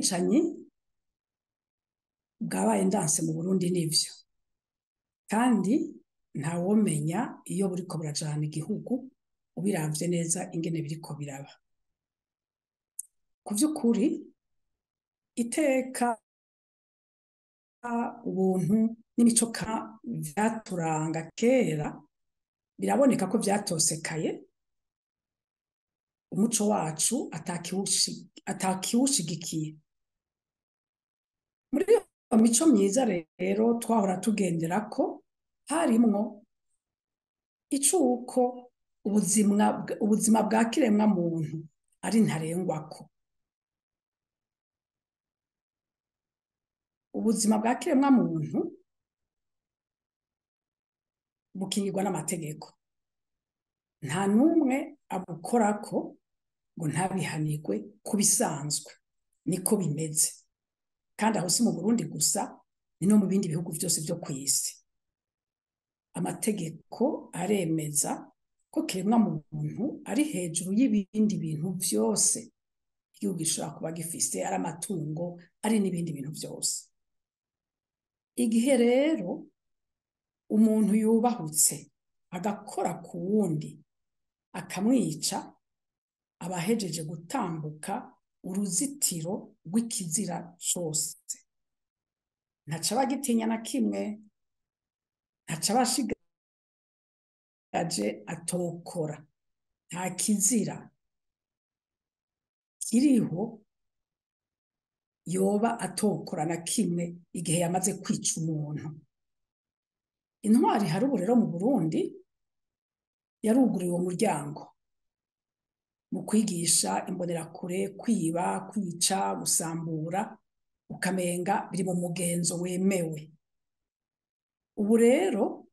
ubwicanyi bwabaye ndanse mu Burundi n'ivyo, kandi ntawomenya iyo buriko burajana igihugu ubiravye neza ingene biriko biraba. Ku vy'ukuri iteka, ubuntu n'imico vyaturanga kera biraboneka ko vyatosekaye, umuco wacu atakiwushigikiye. Muri iyo mico myiza rero twahora tugenderako harimwo icuko ubuzima bwa kiremwa muntu ari ntarengwako. Ubuzima bwa kiremwa muntu bukingirwa n'amategeko, nta numwe abukorako ngo ntabihanirwe kubisanzwe, niko bimeze. Kandi aho si mu Burundi gusa, ni no mu bindi bihugu vyose vyo kw'isi. Amategeko aremeza ko kiremwa muntu ari hejuru y'ibindi bintu vyose igihugu gishobora kuba gifise, ari amatungo, ari n'ibindi bintu vyose. Igihe rero umuntu yubahutse agakora ku wundi akamwica, abahejeje gutambuka uruzitiro rw'ikizira cose. Ntaca bagitinya na kimwe, ntaca bashigaje atokora. Nta kizira kiriho yoba atokora na kimwe igihe yamaze kwica umuntu. Intwari hari ubu rero mu Burundi yaruguriwe uwo muryango mu kwigisha imbonerakure kwiba, kwica, gusambura, ukamenga biri mu mugenzo wemewe. Ubu rero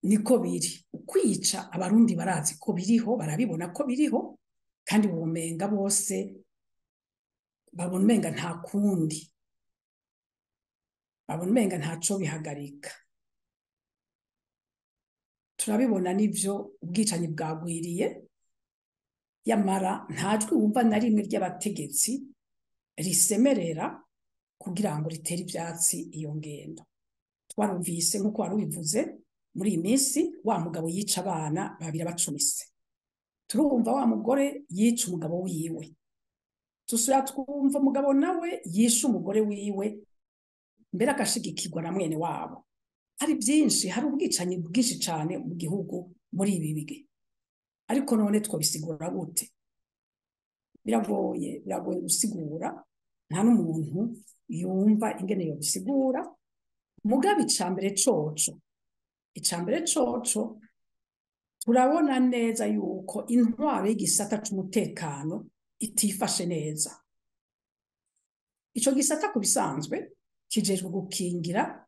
niko biri. Ukwica abarundi barazi ko biriho, barabibona ko biriho, kandi womenga bose babona umenga nta kundi, babona umenga ntaco bihagarika. Turabibona n'ivyo ubwicanyi bwagwiriye, yamara ntajwi wumva na rimwe ry'abategetsi risemerera kugira ngo ritere ivyatsi iyo ngendo. Twarumvise nk'uko warubivuze muri iyi minsi, wa mugabo yica abana babiri abacumise. Turumva wa mugore yica umugabo wiwe. Tusubira twumva umugabo nawe yisha umugore wiwe, mbere agashigikirwa na mwene wabo. Hari byinshi, hari ubwicanyi bwinshi cyane mu gihugu muri ibi bihe. Ariko none twobisigura gute? Biragoye gusigura, nta n'umuntu yumva ingene yo bisigura. Mugabe icambere coco turabona neza yuko intwaro y'igisata c'umutekano itifashe neza. Ico gisata ku bisanzwe kijejwe gukingira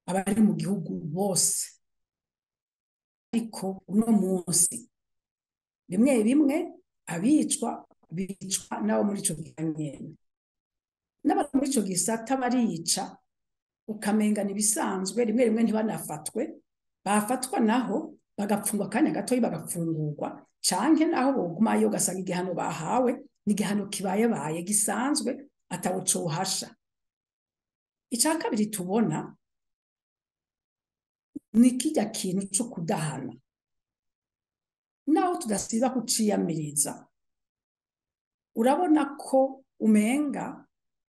abari mu gihugu bose, ariko uno munsi bimwe abicwa bicwa nabo muri ico gikanyene, n'abari muri ico gisata barica ukamenga nibisanzwe. Rimwe ntibanafatwe, bafatwa naho bagapfungwa akanya gatoyi bagapfungurwa, canke naho bogumayo ugasanga igihano bahawe n'igihano kibaye gisanzwe atawo cohasha. Ica kabiri tubona ni kirya kintu co kudahana, naho tudasiba kuciyamiriza. Urabona ko umenga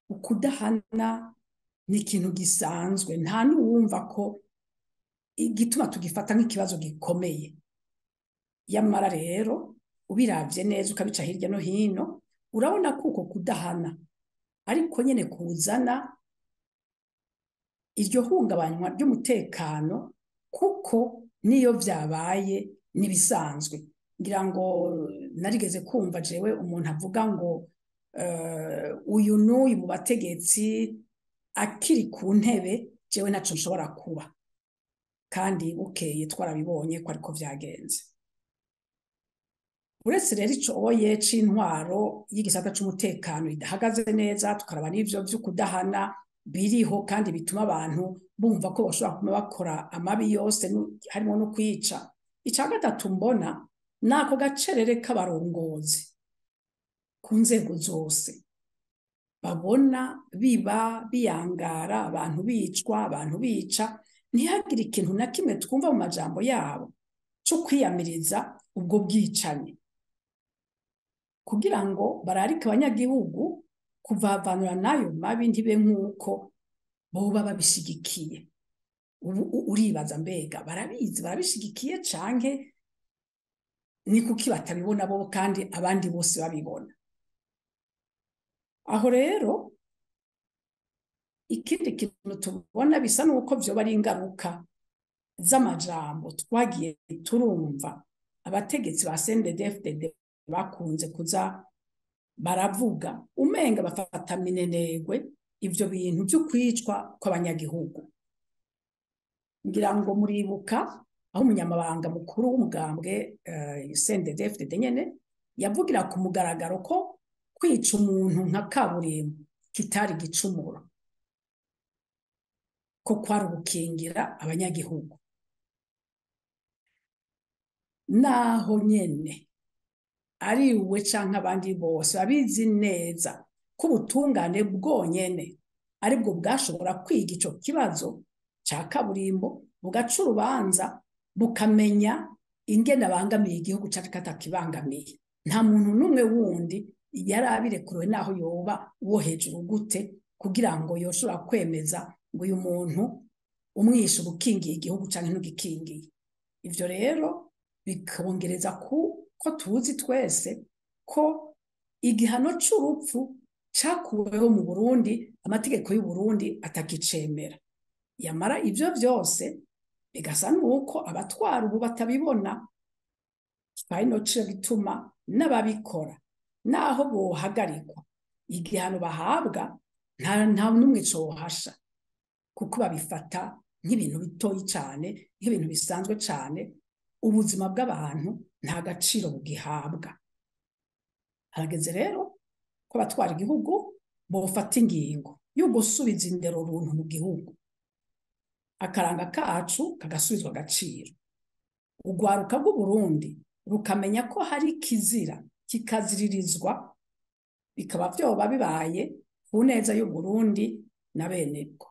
ukudahana ni ikintu gisanzwe, nta n'uwumva ko igituma tugifata nk'ikibazo gikomeye. Yamara rero ubiravye neza ukabica hirya no hino, urabona ko uko kudahana ariko nyene kuzana iryo hungabanywa ry'umutekano, kuko niyo vyabaye nibisanzwe. Ngira ngo narigeze kumva jewe umuntu avuga ngo uyu n'uyu mu bategetsi akiri ku ntebe jewe ntaco nshobora kuba. Kandi bukeye twarabibonye ko ariko vyagenze. Uretse rero ico oye c'intwaro y'igisata c'umutekano idahagaze neza, tukaraba n'ivyo vy'ukudahana biriho kandi bituma abantu bumva ko bashobora kuma bakora amabi yose harimo no kwica. Ica gatatu mbona nako gacerere k'abarongozi ku nzego zose, babona biba biyangara, abantu bicwa, abantu bica, ntihagire ikintu na kimwe twumva mu majambo yabo cyo kwiyamiriza ubwo bwicanyi, kugira ngo bararike abanyagihugu kuvavanura n'ayo mabi ntibe nk'uko boba babishigikiye. Uribaza mbega barabizi barabishigikiye canke ni kuki batabibona bo kandi abandi bose babibona? Aho rero ikindi kintu tubona bisa nuko vyoba ari ingaruka z'amajambo twagiye turumva abategetsi ba CNDD-FDD bakunze kuza baravuga, umenga bafata minenegwe ivyo bintu vyo kwicwa kw'abanyagihugu. Ngira ngo muribuka aho umunyamabanga mukuru w'umugambwe CNDD-FDD nyene yavugira ku mugaragaro ko kwica umuntu nka kaburimbo kitari gicumuro, ko kwari ugukingira abanyagihugu. Naho nyene ari we canke abandi bose babizi neza ko ubutungane bwonyene aribwo bwashobora kwiga ico kibazo ca kaburimbo, bugaca urubanza, bukamenya ingene abangamiye igihugu canke atakibangamiye. Nta muntu n'umwe wundi yari abirekuriwe naho yoba wo hejuru gute kugira ngo yoshobora kwemeza ngo uyu muntu umwishe ubukingiye igihugu canke ntugikingiye. Ivyo rero bikongereza ko tuzi twese ko igihano c'urupfu cakuweho mu Burundi, amategeko y'u Burundi atakicemera. Yamara ivyo vyose bigasa nuko abatwara ubu batabibona, kino cyo gituma n'ababikora naho bohagarikwa igihano bahabwa nta n'umwe cohasha, kuko babifata nk'ibintu bitoyi cane, nk'ibintu bisanzwe cane. Ubuzima bw'abantu nta gaciro bugihabwa. Harageze rero ko abatwara igihugu bofata ingingo yo gusubiza indero runtu mu gihugu, akaranga kacu kagasubizwa agaciro, urwaruka rw'u Burundi rukamenya ko hari kizira kikaziririzwa, bikaba vyoba bibaye ku neza y'u Burundi na benebwo.